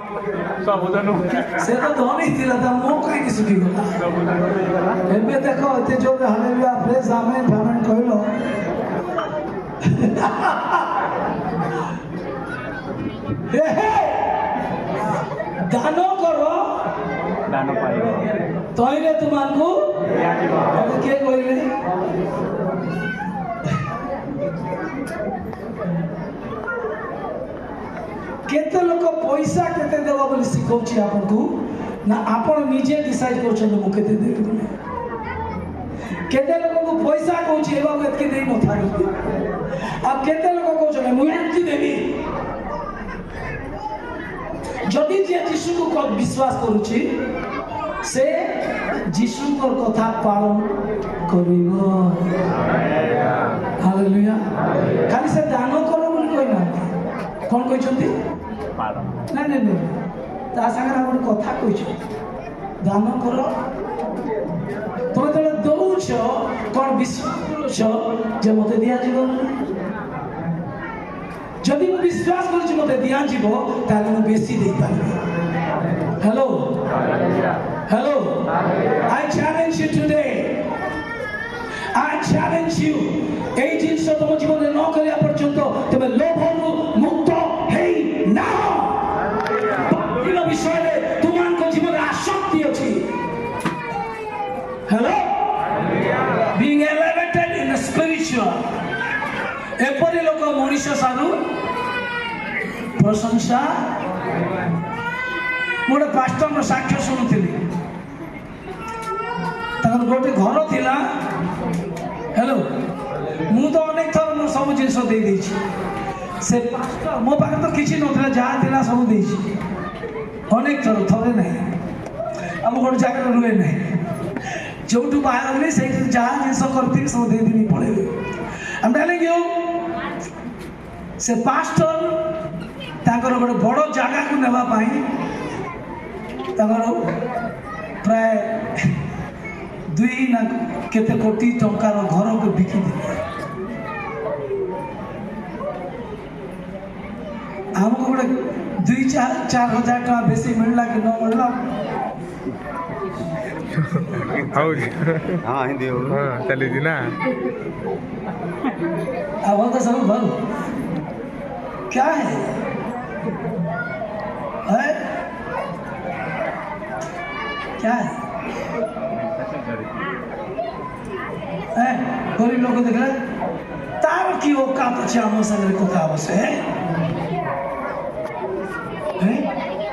ସବୁଦିନ से तो धनी थिला ता मो कहीं सुखी गला एबे देखो एते जो हालेलुया प्रेज आमेन आमेन कहलो हे हे दानो करो ଦାନ ପାଇବ तइले तुमको के कहले केते लोक पैसा केते देवा बोली सिखौछि आपनको ना आपण निजे डिसाइड करछन मु केते देबी बोली केते लोक को पैसा कहछि एबा एतके देई मथा आ केते लोक कहछन मु एतके देबी जदि जे यीशु को विश्वास करूछि से यीशु को कथा पालन करिवो हालेलुया खाली से दान करो बोली कोइ ना कोन कहछन्ती ना ना ना ता संगे हम कथा कहछ दान करो तो तले दउछ कोन विश्वास जे मते दिया जीव जदि मु विश्वास करछि मते दिया जीव ताले मु बेसी देई पारबे hello hello I challenge you today I challenge you 18 तुम जीवन न करिया पर्यंत तबे लोभनु मुक्त हेई ना भक्तिर विषय रे तुमको जीवन आसक्ति अछि hello being elevated in the spiritual एपरि लोक मनुष्य साधु प्रशंसा मोटे पास्टर साक्ष्य शुणुली गोटे घर थिला हेलो मु तो अनेक थर मो सब जिन दे देछि से पास्टर मो पाखे तो किछि नथला जहा थिला सब देछि अनेक थर थरे नहीं हम गोटे जगह रुए नहीं जोटू बाहर गले से जहा जिन करती सब दे दिनी पड़े आई एम टेलिंग यू से पास्टर ताकर गोटे बड़ जगह को नेबा पाई ताकर प्राय 2 ना केते कोटी टंकार घर को बिकी दे हमको गोटे 2-4 हजार टका बेसी मिलला कि न मिलला हाँ हिंदी हाँ चली थी ना अब तो सब भल क्या है क्या है गरीब लोग देख तार की औकात अच्छे आम संगे कथा बसे